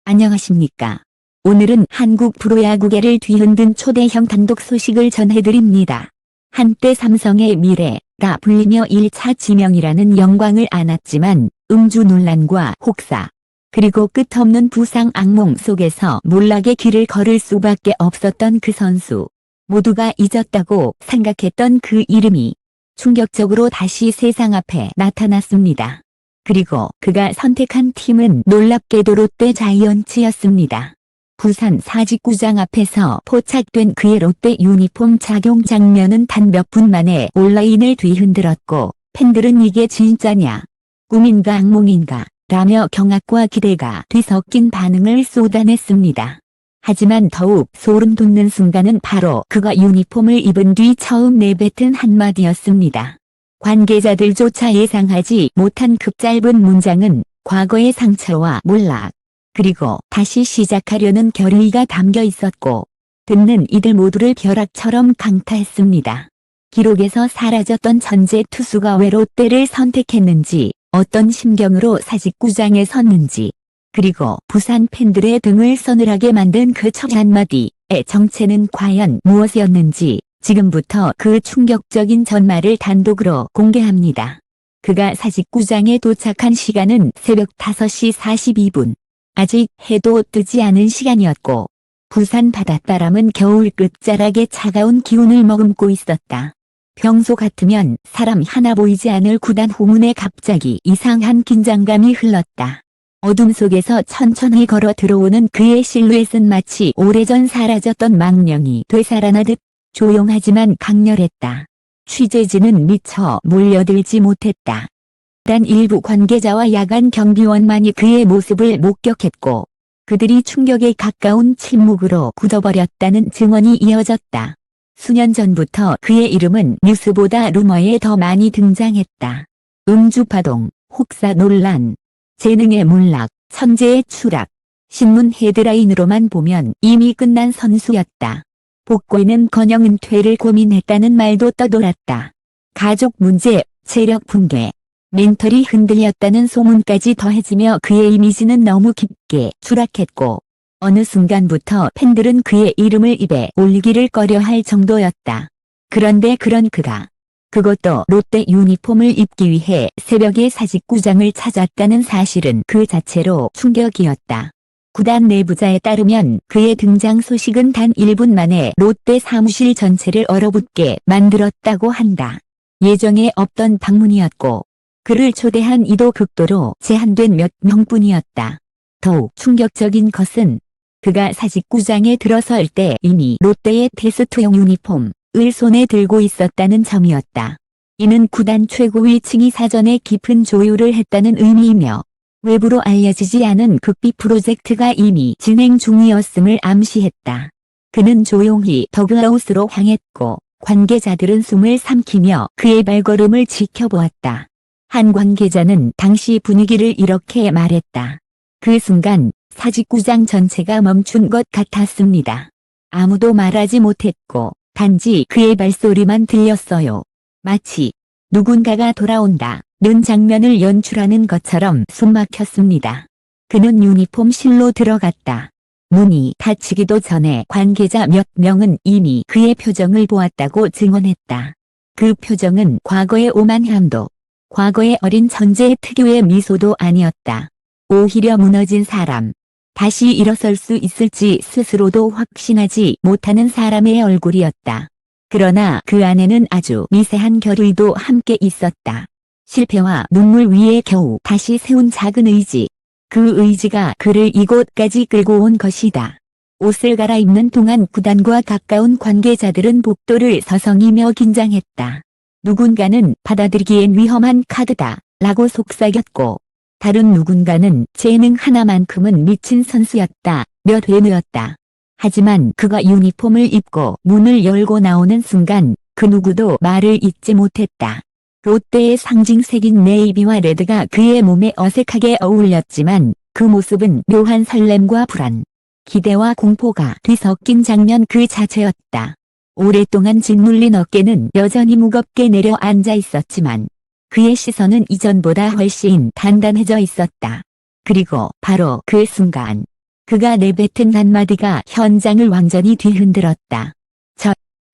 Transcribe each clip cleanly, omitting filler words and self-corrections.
안녕하십니까. 오늘은 한국 프로야구계를 뒤흔든 초대형 단독 소식을 전해드립니다. 한때 삼성의 미래라 불리며 1차 지명이라는 영광을 안았지만 음주 논란과 혹사, 그리고 끝없는 부상 악몽 속에서 몰락의 길을 걸을 수밖에 없었던 그 선수. 모두가 잊었다고 생각했던 그 이름이 충격적으로 다시 세상 앞에 나타났습니다. 그리고 그가 선택한 팀은 놀랍게도 롯데 자이언츠였습니다. 부산 사직구장 앞에서 포착된 그의 롯데 유니폼 착용 장면은 단 몇 분 만에 온라인을 뒤흔들었고, 팬들은 이게 진짜냐, 꿈인가 악몽인가 라며 경악과 기대가 뒤섞인 반응을 쏟아냈습니다. 하지만 더욱 소름 돋는 순간은 바로 그가 유니폼을 입은 뒤 처음 내뱉은 한마디였습니다. 관계자들조차 예상하지 못한 그 짧은 문장은 과거의 상처와 몰락, 그리고 다시 시작하려는 결의가 담겨 있었고, 듣는 이들 모두를 벼락처럼 강타했습니다. 기록에서 사라졌던 천재 투수가 왜 롯데를 선택했는지, 어떤 심경으로 사직구장에 섰는지, 그리고 부산 팬들의 등을 서늘하게 만든 그 첫 한마디의 정체는 과연 무엇이었는지, 지금부터 그 충격적인 전말을 단독으로 공개합니다. 그가 사직구장에 도착한 시간은 새벽 5시 42분. 아직 해도 뜨지 않은 시간이었고, 부산 바닷바람은 겨울 끝자락의 차가운 기운을 머금고 있었다. 평소 같으면 사람 하나 보이지 않을 구단 후문에 갑자기 이상한 긴장감이 흘렀다. 어둠 속에서 천천히 걸어 들어오는 그의 실루엣은 마치 오래전 사라졌던 망령이 되살아나듯 조용하지만 강렬했다. 취재진은 미처 몰려들지 못했다. 단 일부 관계자와 야간 경비원만이 그의 모습을 목격했고, 그들이 충격에 가까운 침묵으로 굳어버렸다는 증언이 이어졌다. 수년 전부터 그의 이름은 뉴스보다 루머에 더 많이 등장했다. 음주파동, 혹사 논란, 재능의 몰락, 천재의 추락. 신문 헤드라인으로만 보면 이미 끝난 선수였다. 복귀는커녕 은퇴를 고민했다는 말도 떠돌았다. 가족 문제, 체력 붕괴, 멘털이 흔들렸다는 소문까지 더해지며 그의 이미지는 너무 깊게 추락했고, 어느 순간부터 팬들은 그의 이름을 입에 올리기를 꺼려할 정도였다. 그런데 그런 그가, 그것도 롯데 유니폼을 입기 위해 새벽에 사직구장을 찾았다는 사실은 그 자체로 충격이었다. 구단 내부자에 따르면 그의 등장 소식은 단 1분 만에 롯데 사무실 전체를 얼어붙게 만들었다고 한다. 예정에 없던 방문이었고, 그를 초대한 이도 극도로 제한된 몇 명뿐이었다. 더욱 충격적인 것은 그가 사직구장에 들어설 때 이미 롯데의 테스트용 유니폼을 손에 들고 있었다는 점이었다. 이는 구단 최고 위층이 사전에 깊은 조율을 했다는 의미이며, 외부로 알려지지 않은 극비 프로젝트가 이미 진행 중이었음을 암시했다. 그는 조용히 더그아웃으로 향했고, 관계자들은 숨을 삼키며 그의 발걸음을 지켜보았다. 한 관계자는 당시 분위기를 이렇게 말했다. 그 순간 사직구장 전체가 멈춘 것 같았습니다. 아무도 말하지 못했고 단지 그의 발소리만 들렸어요. 마치 누군가가 돌아온다는 장면을 연출하는 것처럼 숨막혔습니다. 그는 유니폼실로 들어갔다. 문이 닫히기도 전에 관계자 몇 명은 이미 그의 표정을 보았다고 증언했다. 그 표정은 과거의 오만함도, 과거의 어린 천재의 특유의 미소도 아니었다. 오히려 무너진 사람, 다시 일어설 수 있을지 스스로도 확신하지 못하는 사람의 얼굴이었다. 그러나 그 안에는 아주 미세한 결의도 함께 있었다. 실패와 눈물 위에 겨우 다시 세운 작은 의지. 그 의지가 그를 이곳까지 끌고 온 것이다. 옷을 갈아입는 동안 구단과 가까운 관계자들은 복도를 서성이며 긴장했다. 누군가는 받아들이기엔 위험한 카드다 라고 속삭였고, 다른 누군가는 재능 하나만큼은 미친 선수였다 몇 회누었다. 하지만 그가 유니폼을 입고 문을 열고 나오는 순간 그 누구도 말을 잇지 못했다. 롯데의 상징색인 네이비와 레드가 그의 몸에 어색하게 어울렸지만 그 모습은 묘한 설렘과 불안, 기대와 공포가 뒤섞인 장면 그 자체였다. 오랫동안 짓눌린 어깨는 여전히 무겁게 내려앉아 있었지만 그의 시선은 이전보다 훨씬 단단해져 있었다. 그리고 바로 그 순간 그가 내뱉은 한마디가 현장을 완전히 뒤흔들었다.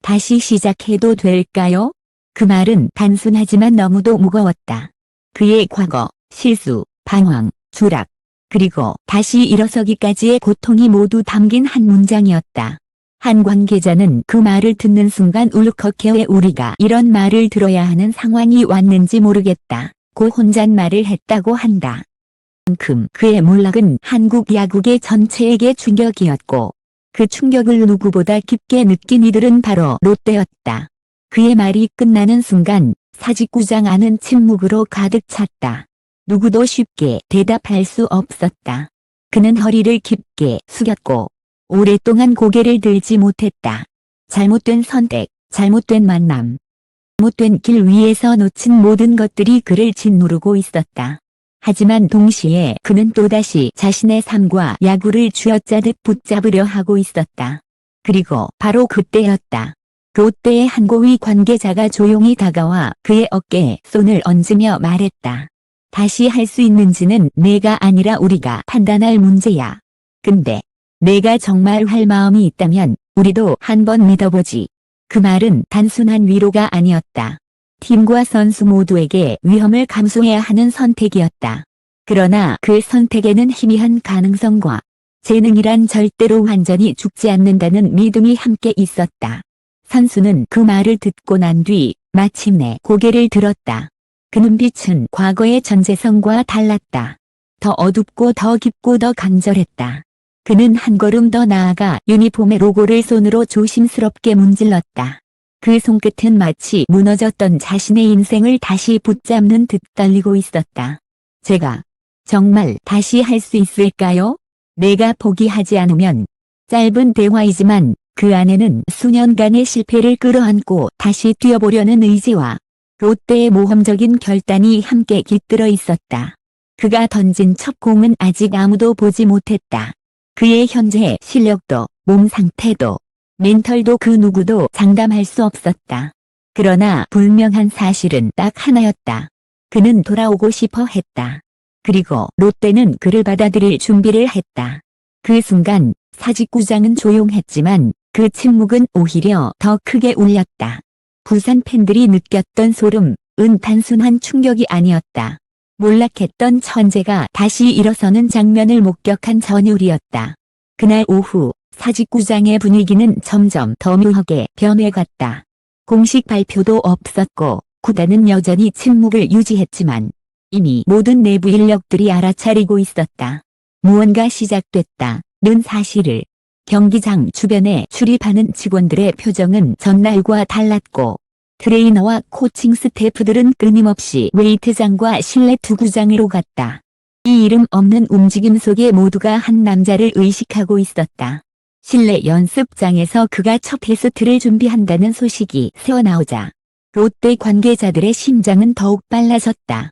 다시 시작해도 될까요? 그 말은 단순하지만 너무도 무거웠다. 그의 과거, 실수, 방황, 추락, 그리고 다시 일어서기까지의 고통이 모두 담긴 한 문장이었다. 한 관계자는 그 말을 듣는 순간 울컥해 왜 우리가 이런 말을 들어야 하는 상황이 왔는지 모르겠다. 고 혼잣말을 했다고 한다. 그만큼 그의 몰락은 한국 야구계 전체에게 충격이었고 그 충격을 누구보다 깊게 느낀 이들은 바로 롯데였다. 그의 말이 끝나는 순간 사직구장 안은 침묵으로 가득 찼다. 누구도 쉽게 대답할 수 없었다. 그는 허리를 깊게 숙였고 오랫동안 고개를 들지 못했다. 잘못된 선택, 잘못된 만남, 잘못된 길 위에서 놓친 모든 것들이 그를 짓누르고 있었다. 하지만 동시에 그는 또다시 자신의 삶과 야구를 쥐어짜듯 붙잡으려 하고 있었다. 그리고 바로 그때였다. 롯데의 한 고위 관계자가 조용히 다가와 그의 어깨에 손을 얹으며 말했다. 다시 할 수 있는지는 내가 아니라 우리가 판단할 문제야. 근데 내가 정말 할 마음이 있다면 우리도 한번 믿어보지. 그 말은 단순한 위로가 아니었다. 팀과 선수 모두에게 위험을 감수해야 하는 선택이었다. 그러나 그 선택에는 희미한 가능성과 재능이란 절대로 완전히 죽지 않는다는 믿음이 함께 있었다. 선수는 그 말을 듣고 난 뒤 마침내 고개를 들었다. 그 눈빛은 과거의 전재성과 달랐다. 더 어둡고 더 깊고 더 간절했다. 그는 한 걸음 더 나아가 유니폼의 로고를 손으로 조심스럽게 문질렀다. 그 손끝은 마치 무너졌던 자신의 인생을 다시 붙잡는 듯 떨리고 있었다. 제가 정말 다시 할 수 있을까요? 내가 포기하지 않으면. 짧은 대화이지만 그 안에는 수년간의 실패를 끌어안고 다시 뛰어보려는 의지와 롯데의 모험적인 결단이 함께 깃들어 있었다. 그가 던진 첫 공은 아직 아무도 보지 못했다. 그의 현재 실력도, 몸 상태도, 멘털도 그 누구도 장담할 수 없었다. 그러나 분명한 사실은 딱 하나였다. 그는 돌아오고 싶어 했다. 그리고 롯데는 그를 받아들일 준비를 했다. 그 순간 사직구장은 조용했지만 그 침묵은 오히려 더 크게 울렸다. 부산 팬들이 느꼈던 소름은 단순한 충격이 아니었다. 몰락했던 천재가 다시 일어서는 장면을 목격한 전율이었다. 그날 오후 사직구장의 분위기는 점점 더 묘하게 변해갔다. 공식 발표도 없었고 구단은 여전히 침묵을 유지했지만 이미 모든 내부 인력들이 알아차리고 있었다. 무언가 시작됐다는 사실을. 경기장 주변에 출입하는 직원들의 표정은 전날과 달랐고 트레이너와 코칭 스태프들은 끊임없이 웨이트장과 실내 투구장으로 갔다. 이 이름 없는 움직임 속에 모두가 한 남자를 의식하고 있었다. 실내 연습장에서 그가 첫 테스트를 준비한다는 소식이 새어나오자 롯데 관계자들의 심장은 더욱 빨라졌다.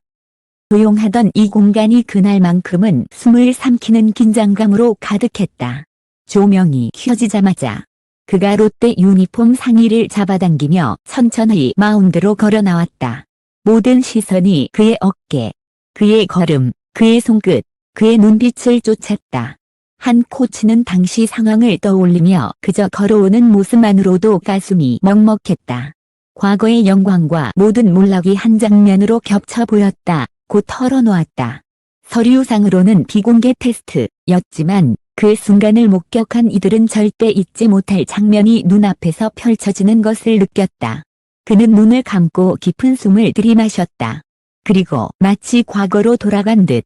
조용하던 이 공간이 그날만큼은 숨을 삼키는 긴장감으로 가득했다. 조명이 켜지자마자 그가 롯데 유니폼 상의를 잡아당기며 천천히 마운드로 걸어 나왔다. 모든 시선이 그의 어깨, 그의 걸음, 그의 손끝, 그의 눈빛을 쫓았다. 한 코치는 당시 상황을 떠올리며 그저 걸어오는 모습만으로도 가슴이 먹먹했다. 과거의 영광과 모든 몰락이 한 장면으로 겹쳐 보였다. 곧 털어놓았다. 서류상으로는 비공개 테스트였지만 그 순간을 목격한 이들은 절대 잊지 못할 장면이 눈앞에서 펼쳐지는 것을 느꼈다. 그는 눈을 감고 깊은 숨을 들이마셨다. 그리고 마치 과거로 돌아간 듯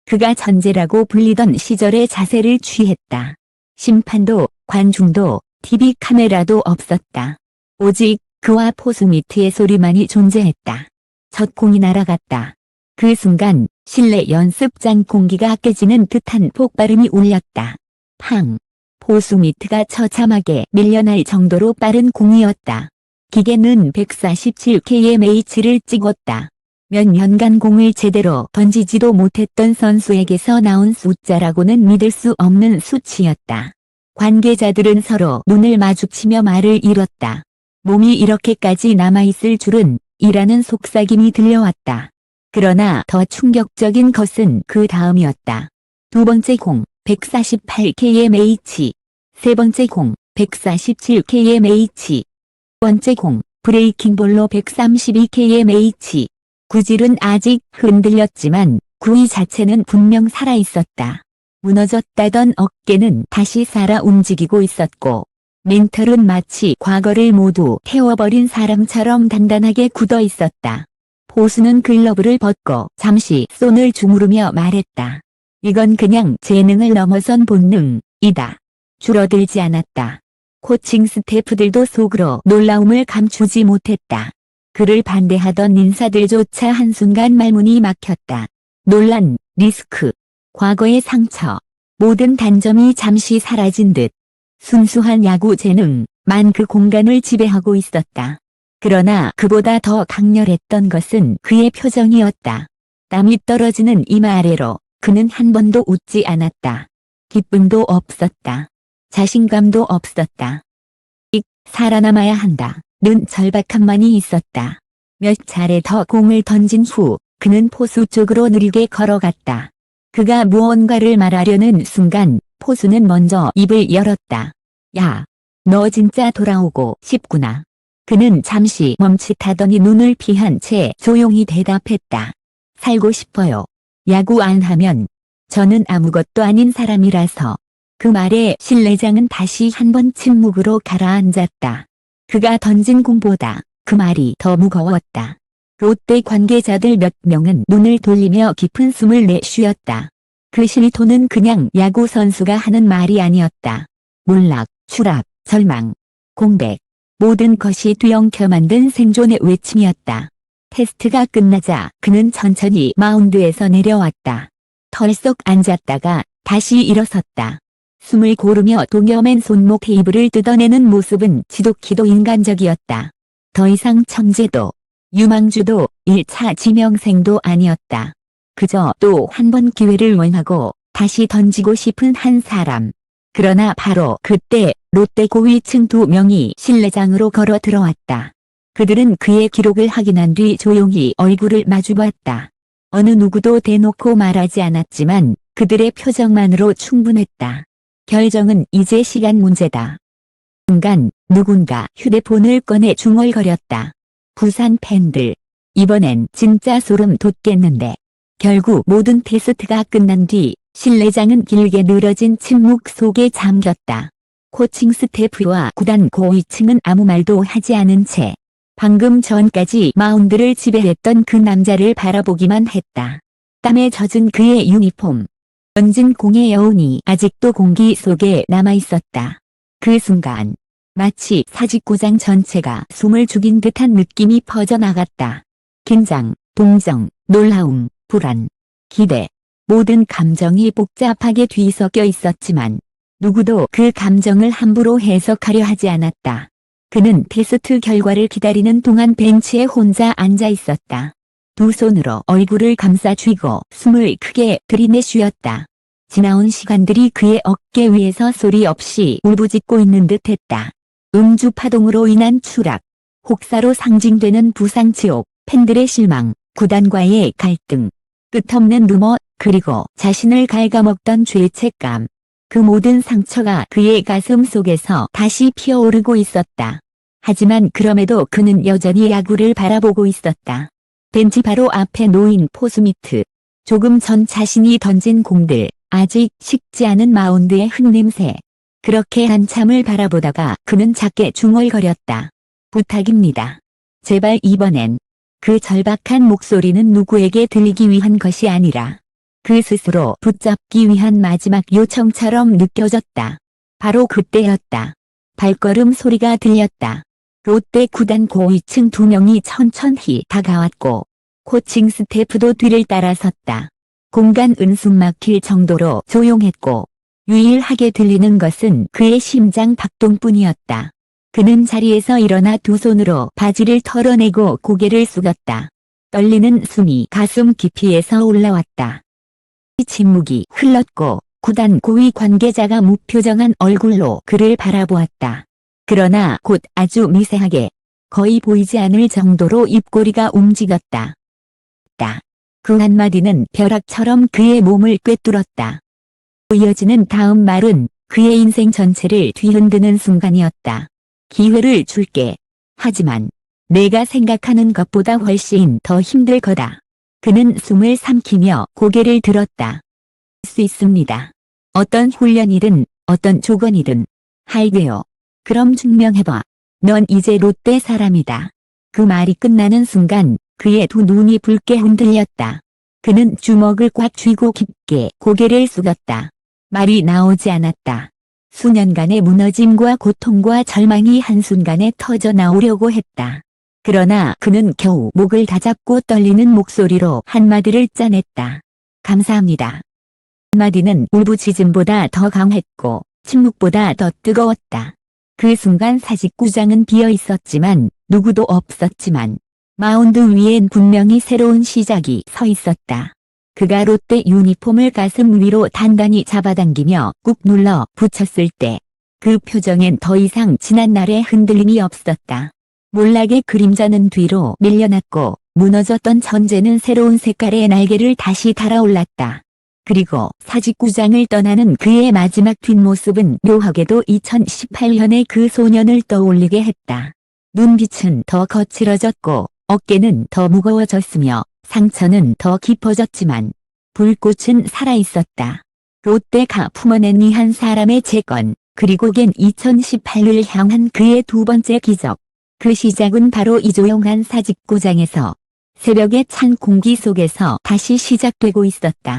그가 천재라고 불리던 시절의 자세를 취했다. 심판도, 관중도, TV 카메라도 없었다. 오직 그와 포수미트의 소리만이 존재했다. 첫 공이 날아갔다. 그 순간 실내 연습장 공기가 깨지는 듯한 폭발음이 울렸다. 팡! 포수미트가 처참하게 밀려날 정도로 빠른 공이었다. 기계는 147kmh를 찍었다. 몇 년간 공을 제대로 던지지도 못했던 선수에게서 나온 숫자라고는 믿을 수 없는 수치였다. 관계자들은 서로 눈을 마주치며 말을 잃었다. 몸이 이렇게까지 남아있을 줄은 이라는 속삭임이 들려왔다. 그러나 더 충격적인 것은 그 다음이었다. 두 번째 공, 148kmh. 세 번째 공, 147kmh. 번째 공, 브레이킹볼로 132kmh. 구질은 아직 흔들렸지만 구위 자체는 분명 살아있었다. 무너졌다던 어깨는 다시 살아 움직이고 있었고 멘털은 마치 과거를 모두 태워버린 사람처럼 단단하게 굳어 있었다. 포수는 글러브를 벗고 잠시 손을 주무르며 말했다. 이건 그냥 재능을 넘어선 본능이다. 줄어들지 않았다. 코칭 스태프들도 속으로 놀라움을 감추지 못했다. 그를 반대하던 인사들조차 한순간 말문이 막혔다. 논란, 리스크, 과거의 상처, 모든 단점이 잠시 사라진 듯 순수한 야구 재능만 그 공간을 지배하고 있었다. 그러나 그보다 더 강렬했던 것은 그의 표정이었다. 땀이 떨어지는 이마 아래로 그는 한 번도 웃지 않았다. 기쁨도 없었다. 자신감도 없었다. 살아남아야 한다. 는 절박함만이 있었다. 몇 차례 더 공을 던진 후 그는 포수 쪽으로 느리게 걸어갔다. 그가 무언가를 말하려는 순간 포수는 먼저 입을 열었다. 야, 너 진짜 돌아오고 싶구나. 그는 잠시 멈칫하더니 눈을 피한 채 조용히 대답했다. 살고 싶어요. 야구 안 하면 저는 아무것도 아닌 사람이라서. 그 말에 신뢰장은 다시 한번 침묵으로 가라앉았다. 그가 던진 공보다 그 말이 더 무거웠다. 롯데 관계자들 몇 명은 눈을 돌리며 깊은 숨을 내쉬었다. 그 실토는 그냥 야구 선수가 하는 말이 아니었다. 몰락, 추락, 절망, 공백, 모든 것이 뒤엉켜 만든 생존의 외침이었다. 테스트가 끝나자 그는 천천히 마운드에서 내려왔다. 털썩 앉았다가 다시 일어섰다. 숨을 고르며 동여맨 손목 케이블을 뜯어내는 모습은 지독히도 인간적이었다. 더 이상 천재도 유망주도 1차 지명생도 아니었다. 그저 또 한 번 기회를 원하고 다시 던지고 싶은 한 사람. 그러나 바로 그때 롯데 고위층 2명이 실내장으로 걸어 들어왔다. 그들은 그의 기록을 확인한 뒤 조용히 얼굴을 마주봤다. 어느 누구도 대놓고 말하지 않았지만 그들의 표정만으로 충분했다. 결정은 이제 시간 문제다. 순간 누군가 휴대폰을 꺼내 중얼거렸다. 부산 팬들, 이번엔 진짜 소름 돋겠는데. 결국 모든 테스트가 끝난 뒤 실내장은 길게 늘어진 침묵 속에 잠겼다. 코칭 스태프와 구단 고위층은 아무 말도 하지 않은 채 방금 전까지 마운드를 지배했던 그 남자를 바라보기만 했다. 땀에 젖은 그의 유니폼. 던진 공의 여운이 아직도 공기 속에 남아있었다. 그 순간 마치 사직구장 전체가 숨을 죽인 듯한 느낌이 퍼져나갔다. 긴장, 동정, 놀라움, 불안, 기대, 모든 감정이 복잡하게 뒤섞여 있었지만 누구도 그 감정을 함부로 해석하려 하지 않았다. 그는 테스트 결과를 기다리는 동안 벤치에 혼자 앉아 있었다. 두 손으로 얼굴을 감싸 쥐고 숨을 크게 들이내쉬었다. 지나온 시간들이 그의 어깨 위에서 소리 없이 울부짖고 있는 듯했다. 음주 파동으로 인한 추락, 혹사로 상징되는 부상 지옥, 팬들의 실망, 구단과의 갈등, 끝없는 루머, 그리고 자신을 갉아먹던 죄책감. 그 모든 상처가 그의 가슴 속에서 다시 피어오르고 있었다. 하지만 그럼에도 그는 여전히 야구를 바라보고 있었다. 벤치 바로 앞에 놓인 포수미트. 조금 전 자신이 던진 공들, 아직 식지 않은 마운드의 흙냄새. 그렇게 한참을 바라보다가 그는 작게 중얼거렸다. 부탁입니다. 제발 이번엔. 그 절박한 목소리는 누구에게 들리기 위한 것이 아니라 그 스스로 붙잡기 위한 마지막 요청처럼 느껴졌다. 바로 그때였다. 발걸음 소리가 들렸다. 롯데 구단 고위층 2명이 천천히 다가왔고 코칭 스태프도 뒤를 따라섰다. 공간은 숨 막힐 정도로 조용했고 유일하게 들리는 것은 그의 심장 박동뿐이었다. 그는 자리에서 일어나 두 손으로 바지를 털어내고 고개를 숙였다. 떨리는 숨이 가슴 깊이에서 올라왔다. 침묵이 흘렀고 구단 고위 관계자가 무표정한 얼굴로 그를 바라보았다. 그러나 곧 아주 미세하게, 거의 보이지 않을 정도로 입꼬리가 움직였다. 그 한마디는 벼락처럼 그의 몸을 꿰뚫었다. 이어지는 다음 말은 그의 인생 전체를 뒤흔드는 순간이었다. 기회를 줄게. 하지만 내가 생각하는 것보다 훨씬 더 힘들 거다. 그는 숨을 삼키며 고개를 들었다. 할 수 있습니다. 어떤 훈련이든 어떤 조건이든 할게요. 그럼 증명해봐. 넌 이제 롯데 사람이다. 그 말이 끝나는 순간 그의 두 눈이 붉게 흔들렸다. 그는 주먹을 꽉 쥐고 깊게 고개를 숙였다. 말이 나오지 않았다. 수년간의 무너짐과 고통과 절망이 한순간에 터져 나오려고 했다. 그러나 그는 겨우 목을 다잡고 떨리는 목소리로 한마디를 짜냈다. 감사합니다. 한마디는 울부짖음보다 더 강했고 침묵보다 더 뜨거웠다. 그 순간 사직구장은 비어 있었지만 누구도 없었지만 마운드 위엔 분명히 새로운 시작이 서 있었다. 그가 롯데 유니폼을 가슴 위로 단단히 잡아당기며 꾹 눌러 붙였을 때 그 표정엔 더 이상 지난날의 흔들림이 없었다. 몰락의 그림자는 뒤로 밀려났고 무너졌던 천재는 새로운 색깔의 날개를 다시 달아올랐다. 그리고 사직구장을 떠나는 그의 마지막 뒷모습은 묘하게도 2018년의 그 소년을 떠올리게 했다. 눈빛은 더 거칠어졌고 어깨는 더 무거워졌으며 상처는 더 깊어졌지만 불꽃은 살아있었다. 롯데가 품어낸 이 한 사람의 재건, 그리고 겐 2018을 향한 그의 두 번째 기적. 그 시작은 바로 이 조용한 사직구장에서 새벽의 찬 공기 속에서 다시 시작되고 있었다.